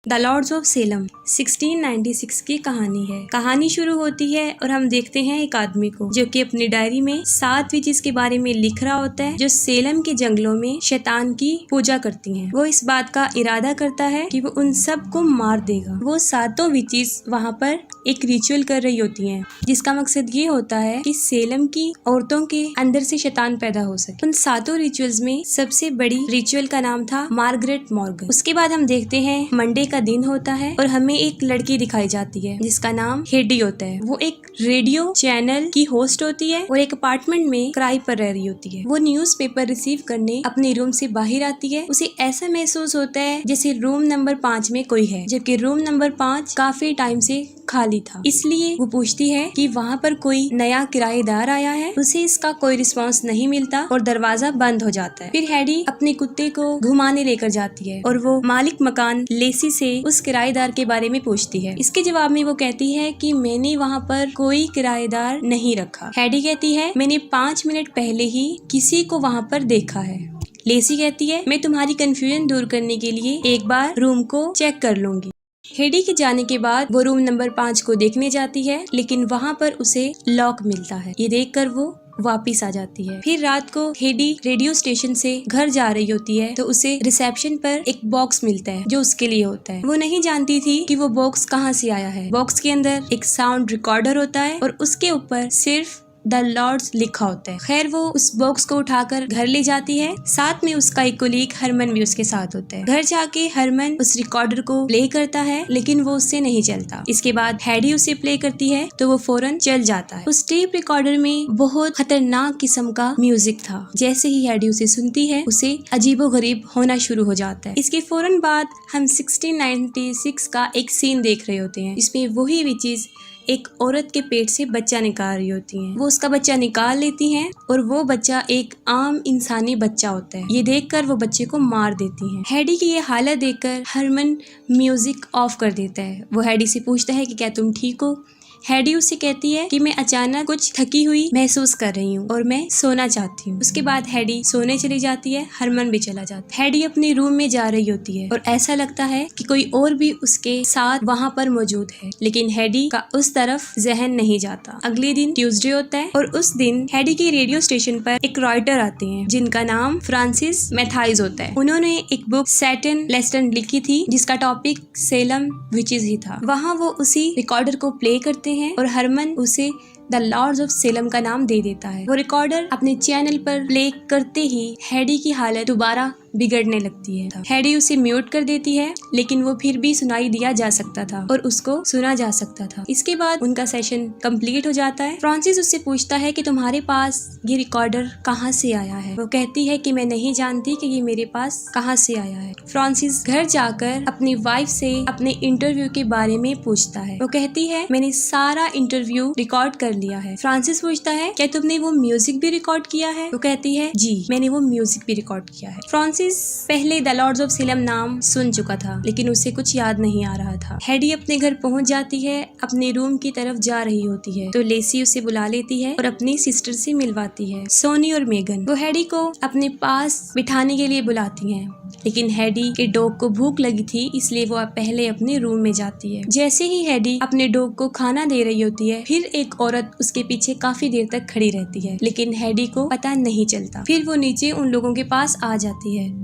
The Lord's of Salem 1696 की कहानी है। कहानी शुरू होती है और हम देखते हैं एक आदमी को जो कि अपनी डायरी में 7 विचेस के बारे में लिख रहा होता है जो सेलम के जंगलों में शैतान की पूजा करती हैं। वो इस बात का इरादा करता है कि वो उन सब को मार देगा। वो 7 विचेस वहाँ पर एक रिचुअल कर रही होती हैं जिसका मकसद ये होता है कि सेलम की औरतों के अंदर से शैतान पैदा हो सके। उन 7 रिचुअल्स में सबसे बड़ी रिचुअल का नाम था मार्गरेट मॉर्गन। उसके बाद हम देखते हैं मंडे का दिन होता है और हमें एक लड़की दिखाई जाती है जिसका नाम हेडी होता है। वो एक रेडियो चैनल की होस्ट होती है और एक अपार्टमेंट में किराए पर रह रही होती है। वो न्यूज़पेपर रिसीव करने अपने रूम से बाहर आती है। उसे ऐसा महसूस होता है जैसे रूम नंबर 5 में कोई है, जबकि रूम नंबर 5 काफी टाइम से खाली था। इसलिए वो पूछती है कि वहाँ पर कोई नया किराएदार आया है। उसे इसका कोई रिस्पांस नहीं मिलता और दरवाजा बंद हो जाता है। फिर हेडी अपने कुत्ते को घुमाने लेकर जाती है और वो मालिक मकान लेसी से उस किराएदार के बारे में पूछती है। इसके जवाब में वो कहती है कि मैंने वहाँ पर कोई किराएदार नहीं रखा। हेडी कहती है मैंने 5 मिनट पहले ही किसी को वहाँ पर देखा है। लेसी कहती है मैं तुम्हारी कंफ्यूजन दूर करने के लिए एक बार रूम को चेक कर लूंगी। हेडी के जाने के बाद वो रूम नंबर 5 को देखने जाती है, लेकिन वहाँ पर उसे लॉक मिलता है। ये देखकर वो वापिस आ जाती है। फिर रात को हेडी रेडियो स्टेशन से घर जा रही होती है तो उसे रिसेप्शन पर एक बॉक्स मिलता है जो उसके लिए होता है। वो नहीं जानती थी कि वो बॉक्स कहाँ से आया है। बॉक्स के अंदर एक साउंड रिकॉर्डर होता है और उसके ऊपर सिर्फ द लॉर्ड्स लिखा होता है। खैर वो उस बॉक्स को उठाकर घर ले जाती है। साथ में उसका एक कोलीग हरमन भी उसके साथ होता है। घर जाके हरमन उस रिकॉर्डर को प्ले करता है लेकिन वो उससे नहीं चलता। इसके बाद हेडी उसे प्ले करती है तो वो फौरन चल जाता है। उस टेप रिकॉर्डर में बहुत खतरनाक किस्म का म्यूजिक था। जैसे ही हेडी उसे सुनती है उसे अजीबोगरीब होना शुरू हो जाता है। इसके फौरन बाद हम 1696 का एक सीन देख रहे होते हैं। इसमें वही विचेस एक औरत के पेट से बच्चा निकाल रही होती हैं। वो उसका बच्चा निकाल लेती हैं और वो बच्चा एक आम इंसानी बच्चा होता है। ये देखकर वो बच्चे को मार देती हैं। हेडी की ये हालत देखकर हरमन म्यूजिक ऑफ कर देता है। वो हेडी से पूछता है कि क्या तुम ठीक हो। हेडी उससे कहती है कि मैं अचानक कुछ थकी हुई महसूस कर रही हूँ और मैं सोना चाहती हूँ। उसके बाद हेडी सोने चली जाती है। हरमन भी चला जाता है। हेडी अपने रूम में जा रही होती है और ऐसा लगता है कि कोई और भी उसके साथ वहाँ पर मौजूद है, लेकिन हेडी का उस तरफ जहन नहीं जाता। अगले दिन ट्यूसडे होता है और उस दिन हेडी के रेडियो स्टेशन पर एक राइटर आते हैं जिनका नाम फ्रांसिस मैथाइज होता है। उन्होंने एक बुक सैटन लेस्टन लिखी थी जिसका टॉपिक सेलम विचेस ही था। वहाँ वो उसी रिकॉर्डर को प्ले करते हैं और हरमन उसे द लॉर्ड्स ऑफ सेलम का नाम दे देता है। वो रिकॉर्डर अपने चैनल पर प्ले करते ही हेडी की हालत दोबारा बिगड़ने लगती है। हेडी उसे म्यूट कर देती है लेकिन वो फिर भी सुनाई दिया जा सकता था और उसको सुना जा सकता था। इसके बाद उनका सेशन कंप्लीट हो जाता है। फ्रांसिस उससे पूछता है कि तुम्हारे पास ये रिकॉर्डर कहाँ से आया है। वो कहती है कि मैं नहीं जानती कि ये मेरे पास कहाँ से आया है। फ्रांसिस घर जाकर अपनी वाइफ से अपने इंटरव्यू के बारे में पूछता है। वो कहती है मैंने सारा इंटरव्यू रिकॉर्ड कर लिया है। फ्रांसिस पूछता है क्या तुमने वो म्यूजिक भी रिकॉर्ड किया है। वो कहती है जी मैंने वो म्यूजिक भी रिकॉर्ड किया है। फ्रांसिस पहले द लॉर्ड्स ऑफ सेलम नाम सुन चुका था लेकिन उसे कुछ याद नहीं आ रहा था। हेडी अपने घर पहुंच जाती है। अपने रूम की तरफ जा रही होती है तो लेसी उसे बुला लेती है और अपनी सिस्टर से मिलवाती है, सोनी और मेगन। वो हेडी को अपने पास बिठाने के लिए बुलाती हैं, लेकिन हेडी के डॉग को भूख लगी थी इसलिए वो पहले अपने रूम में जाती है। जैसे ही हेडी अपने डॉग को खाना दे रही होती है फिर एक औरत उसके पीछे काफी देर तक खड़ी रहती है लेकिन हेडी को पता नहीं चलता। फिर वो नीचे उन लोगों के पास आ जाती है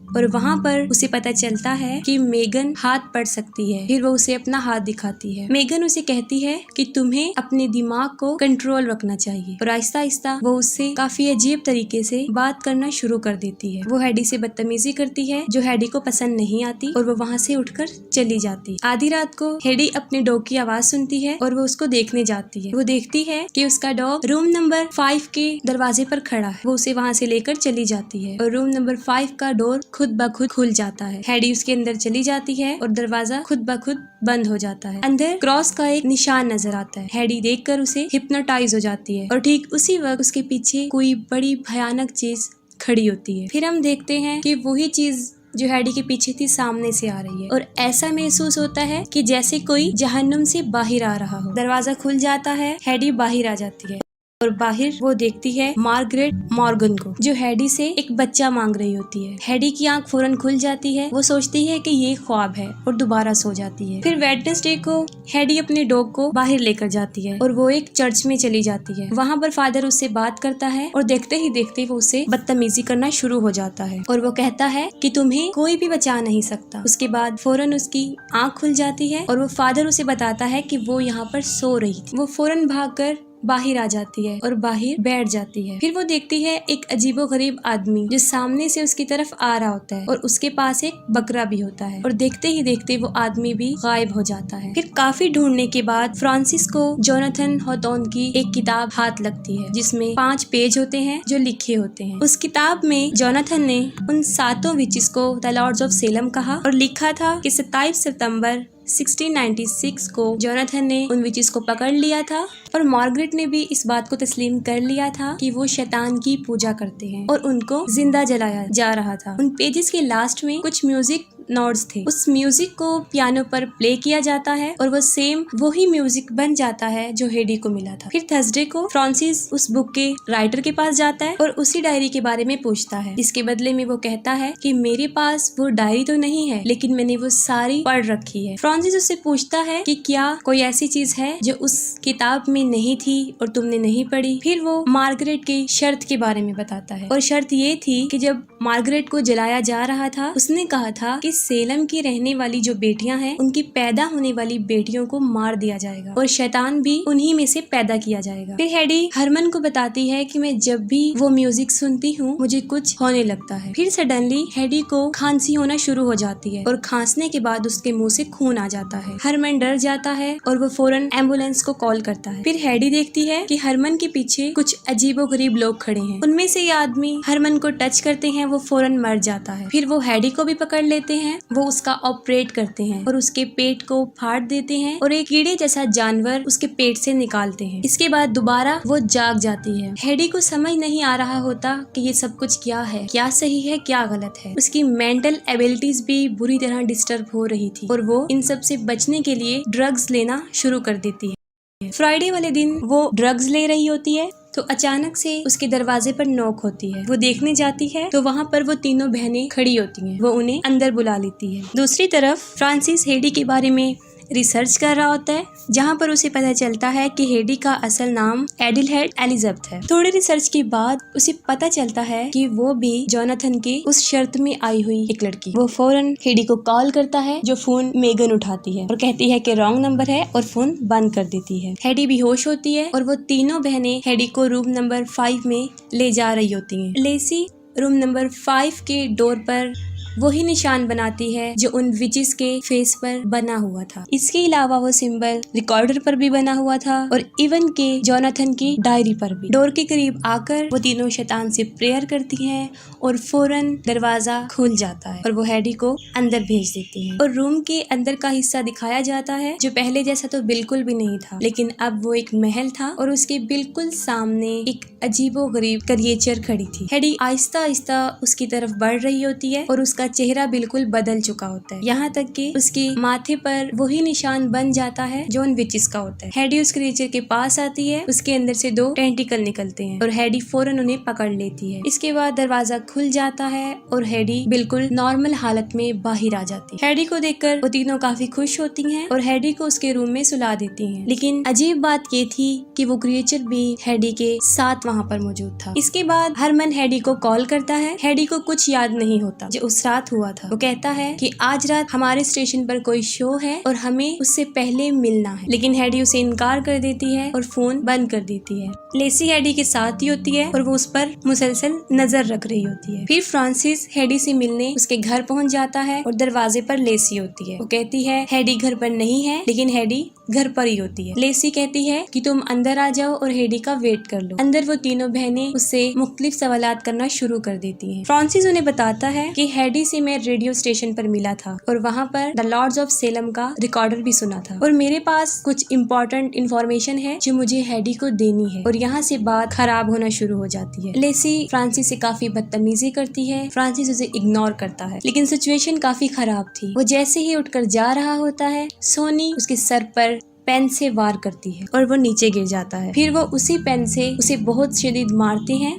और वहाँ पर उसे पता चलता है कि मेगन हाथ पढ़ सकती है। फिर वो उसे अपना हाथ दिखाती है। मेगन उसे कहती है कि तुम्हें अपने दिमाग को कंट्रोल रखना चाहिए और आहिस्ता आहिस्ता वो उससे काफी अजीब तरीके से बात करना शुरू कर देती है। वो हेडी से बदतमीजी करती है जो हेडी को पसंद नहीं आती और वो वहाँ से उठकर चली जाती। आधी रात को हेडी अपने डॉग की आवाज सुनती है और वो उसको देखने जाती है। वो देखती है कि उसका डॉग रूम नंबर 5 के दरवाजे पर खड़ा है। वो उसे वहाँ से लेकर चली जाती है और रूम नंबर 5 का डोर खुद ब खुद खुल जाता है। हेडी उसके अंदर चली जाती है और दरवाजा खुद ब खुद बंद हो जाता है। अंदर क्रॉस का एक निशान नजर आता है। हेडी देखकर उसे हिप्नोटाइज हो जाती है और ठीक उसी वक्त उसके पीछे कोई बड़ी भयानक चीज खड़ी होती है। फिर हम देखते हैं कि वही चीज जो हेडी के पीछे थी सामने से आ रही है और ऐसा महसूस होता है कि जैसे कोई जहन्नुम से बाहर आ रहा हो। दरवाजा खुल जाता है, हेडी बाहर आ जाती है और बाहर वो देखती है मार्गरेट मॉर्गन को, जो हेडी से एक बच्चा मांग रही होती है। हेडी की आंख फौरन खुल जाती है। वो सोचती है कि ये ख्वाब है और दोबारा सो जाती है। फिर वेडनेसडे को हेडी अपने डॉग को बाहर लेकर जाती है और वो एक चर्च में चली जाती है। वहाँ पर फादर उससे बात करता है और देखते ही देखते वो उसे बदतमीजी करना शुरू हो जाता है और वो कहता है कि तुम्हें कोई भी बचा नहीं सकता। उसके बाद फौरन उसकी आंख खुल जाती है और वो फादर उसे बताता है कि वो यहाँ पर सो रही थी। वो फौरन भागकर बाहर आ जाती है और बाहर बैठ जाती है। फिर वो देखती है एक अजीबोगरीब आदमी जो सामने से उसकी तरफ आ रहा होता है और उसके पास एक बकरा भी होता है और देखते ही देखते वो आदमी भी गायब हो जाता है। फिर काफी ढूंढने के बाद फ्रांसिस को जोनाथन हॉथॉर्न की एक किताब हाथ लगती है जिसमें 5 पेज होते हैं जो लिखे होते हैं। उस किताब में जोनाथन ने उन 7 विचेस को द लॉर्ड्स ऑफ सेलम कहा और लिखा था कि 27 सितंबर 1696 को जोनाथन ने उन विचेस को पकड़ लिया था और मार्गरेट ने भी इस बात को तस्लीम कर लिया था कि वो शैतान की पूजा करते हैं और उनको जिंदा जलाया जा रहा था। उन पेजेस के लास्ट में कुछ म्यूजिक नोट्स थे। उस म्यूजिक को पियानो पर प्ले किया जाता है और वो सेम वही म्यूजिक बन जाता है जो हेडी को मिला था। फिर थर्सडे को फ्रांसिस उस बुक के राइटर के पास जाता है और उसी डायरी के बारे में पूछता है। इसके बदले में वो कहता है कि मेरे पास वो डायरी तो नहीं है लेकिन मैंने वो सारी पढ़ रखी है। फ्रांसिस उससे पूछता है कि क्या कोई ऐसी चीज है जो उस किताब में नहीं थी और तुमने नहीं पढ़ी। फिर वो मार्गरेट की शर्त के बारे में बताता है और शर्त ये थी कि जब मार्गरेट को जलाया जा रहा था उसने कहा था कि सेलम की रहने वाली जो बेटियां हैं उनकी पैदा होने वाली बेटियों को मार दिया जाएगा और शैतान भी उन्हीं में से पैदा किया जाएगा। फिर हेडी हरमन को बताती है कि मैं जब भी वो म्यूजिक सुनती हूँ मुझे कुछ होने लगता है। फिर सडनली हेडी को खांसी होना शुरू हो जाती है और खांसने के बाद उसके मुंह से खून आ जाता है। हरमन डर जाता है और वो फौरन एम्बुलेंस को कॉल करता है। फिर हेडी देखती है कि हरमन के पीछे कुछ अजीबोगरीब लोग खड़े हैं। उनमें से ये आदमी हरमन को टच करते हैं, वो फौरन मर जाता है। फिर वो हेडी को भी पकड़ लेते हैं, वो उसका ऑपरेट करते हैं और उसके पेट को फाड़ देते हैं और एक कीड़े जैसा जानवर उसके पेट से निकालते हैं। इसके बाद दोबारा वो जाग जाती है। हेडी को समझ नहीं आ रहा होता कि ये सब कुछ क्या है, क्या सही है क्या गलत है। उसकी मेंटल एबिलिटीज भी बुरी तरह डिस्टर्ब हो रही थी और वो इन सब से बचने के लिए ड्रग्स लेना शुरू कर देती है। फ्राइडे वाले दिन वो ड्रग्स ले रही होती है तो अचानक से उसके दरवाजे पर नॉक होती है। वो देखने जाती है तो वहाँ पर वो तीनों बहनें खड़ी होती हैं। वो उन्हें अंदर बुला लेती है। दूसरी तरफ फ्रांसिस हेडी के बारे में रिसर्च कर रहा होता है जहाँ पर उसे पता चलता है कि हेडी का असल नाम एडिलहेड एलिजाबेथ है। थोड़ी रिसर्च के बाद उसे पता चलता है कि वो भी जोनाथन के उस शर्त में आई हुई एक लड़की। वो फौरन हेडी को कॉल करता है जो फोन मेगन उठाती है और कहती है कि रॉन्ग नंबर है और फोन बंद कर देती है। हेडी बेहोश होती है और वो तीनों बहनें हेडी को रूम नंबर 5 में ले जा रही होती हैं। लेसी रूम नंबर 5 के डोर पर वही निशान बनाती है जो उन विचेस के फेस पर बना हुआ था। इसके अलावा वो सिंबल रिकॉर्डर पर भी बना हुआ था और इवन के जोनाथन की डायरी पर भी। डोर के करीब आकर वो तीनों शैतान से प्रेयर करती हैं और फौरन दरवाजा खुल जाता है और वो हेडी को अंदर भेज देती है और रूम के अंदर का हिस्सा दिखाया जाता है जो पहले जैसा तो बिल्कुल भी नहीं था, लेकिन अब वो एक महल था और उसके बिल्कुल सामने एक अजीबोगरीब क्रिएचर खड़ी थी। हेडी आहिस्ता आहिस्ता उसकी तरफ बढ़ रही होती है और उसका चेहरा बिल्कुल बदल चुका होता है, यहाँ तक कि उसके माथे पर वही निशान बन जाता है जो उन विचेस का होता है। हेडी उस क्रिएचर के पास आती है, उसके अंदर से 2 टेंटिकल निकलते हैं और हेडी फौरन उन्हें पकड़ लेती है। इसके बाद दरवाजा खुल जाता है और हेडी बिल्कुल नॉर्मल हालत में बाहर आ जाती है। हेडी को देखकर वो तीनों काफी खुश होती हैं और हेडी को उसके रूम में सुला देती हैं। लेकिन अजीब बात ये थी कि वो क्रिएचर भी हेडी के साथ वहाँ पर मौजूद था। इसके बाद हरमन हेडी को कॉल करता है। हेडी को कुछ याद नहीं होता जो उस रात हुआ था। वो कहता है कि आज रात हमारे स्टेशन पर कोई शो है और हमें उससे पहले मिलना है, लेकिन हेडी उसे इनकार कर देती है और फोन बंद कर देती है। लेसी हेडी के साथ ही होती है और वो उस पर मुसलसल नजर रख रही होती है। फिर फ्रांसिस हेडी से मिलने उसके घर पहुंच जाता है और दरवाजे पर लेसी होती है। वो कहती है हेडी घर पर नहीं है, लेकिन हेडी घर पर ही होती है। लेसी कहती है कि तुम अंदर आ जाओ और हेडी का वेट कर लो। अंदर वो तीनों बहनें उससे मुख्तलिफ सवालात करना शुरू कर देती हैं। फ्रांसिस उन्हें बताता है कि हेडी से मैं रेडियो स्टेशन पर मिला था और वहाँ पर द लॉर्ड्स ऑफ सेलम का रिकॉर्डर भी सुना था और मेरे पास कुछ इम्पोर्टेंट इन्फॉर्मेशन है जो मुझे हेडी को देनी है। और यहाँ से बात खराब होना शुरू हो जाती है। लेसी फ्रांसिस से काफी बदतमीजी करती है। फ्रांसिस उसे इग्नोर करता है, लेकिन सिचुएशन काफी खराब थी। वो जैसे ही उठकर जा रहा होता है, सोनी उसके सर पर पेन से वार करती है और वो नीचे गिर जाता है। फिर वो उसी पेन से उसे बहुत शदीद मारते हैं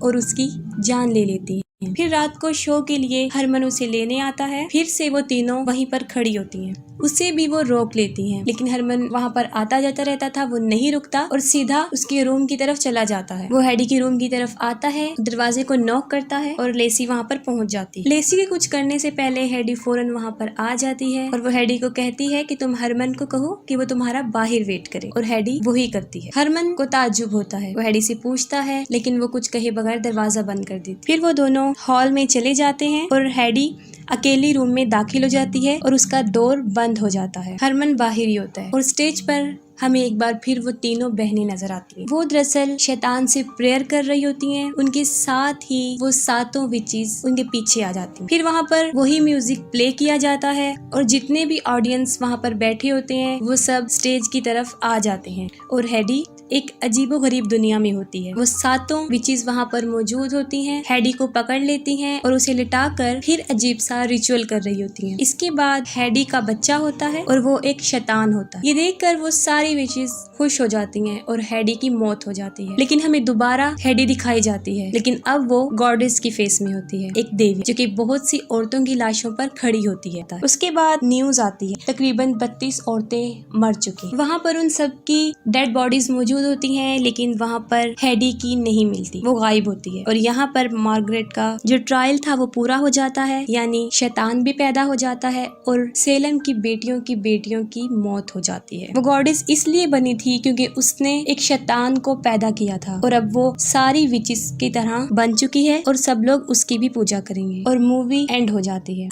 और उसकी जान ले लेती है। फिर रात को शो के लिए हरमन उसे लेने आता है। फिर से वो तीनों वहीं पर खड़ी होती हैं। उसे भी वो रोक लेती हैं, लेकिन हरमन वहाँ पर आता जाता रहता था, वो नहीं रुकता और सीधा उसके रूम की तरफ चला जाता है। वो हैडी के रूम की तरफ आता है, दरवाजे को नॉक करता है और लेसी वहाँ पर पहुँच जाती है। लेसी के कुछ करने से पहले हैडी फौरन वहाँ पर आ जाती है और वो हैडी को कहती है कि तुम हरमन को कहो कि वो तुम्हारा बाहर वेट करे, और हैडी वही करती है। हरमन को ताज्जुब होता है, वो हैडी से पूछता है, लेकिन वो कुछ कहे बगैर दरवाजा बंद कर देती। फिर वो दोनों हॉल में चले जाते हैं और हैडी अकेली रूम में दाखिल हो जाती है और उसका डोर बंद हो जाता है। हरमन बाहर ही होता है और स्टेज पर हमें एक बार फिर वो तीनों बहनें नजर आती हैं। वो दरअसल शैतान से प्रेयर कर रही होती हैं। उनके साथ ही वो सातों विचेस उनके पीछे आ जाती हैं। फिर वहाँ पर वही म्यूजिक प्ले किया जाता है और जितने भी ऑडियंस वहाँ पर बैठे होते हैं वो सब स्टेज की तरफ आ जाते हैं और हैडी एक अजीबोगरीब दुनिया में होती है। वो सातों विचेस वहाँ पर मौजूद होती हैं, हैडी को पकड़ लेती हैं और उसे लिटाकर फिर अजीब सा रिचुअल कर रही होती हैं। इसके बाद हैडी का बच्चा होता है और वो एक शैतान होता है। ये देखकर वो सारी विचेस खुश हो जाती हैं और हैडी की मौत हो जाती है। लेकिन हमें दोबारा हैडी दिखाई जाती है, लेकिन अब वो गॉडेस की फेस में होती है, एक देवी जो कि बहुत सी औरतों की लाशों पर खड़ी होती है। उसके बाद न्यूज आती है, तकरीबन 32 औरतें मर चुकी। वहाँ पर उन सब की डेड बॉडीज मौजूद होती हैं, लेकिन वहाँ पर हैडी की नहीं मिलती, वो गायब होती है। और यहाँ पर मार्गरेट का जो ट्रायल था वो पूरा हो जाता है, यानी शैतान भी पैदा हो जाता है और सेलम की बेटियों की मौत हो जाती है। वो गॉडेस इसलिए बनी थी क्योंकि उसने एक शैतान को पैदा किया था और अब वो सारी विचेस की तरह बन चुकी है और सब लोग उसकी भी पूजा करेंगे और मूवी एंड हो जाती है।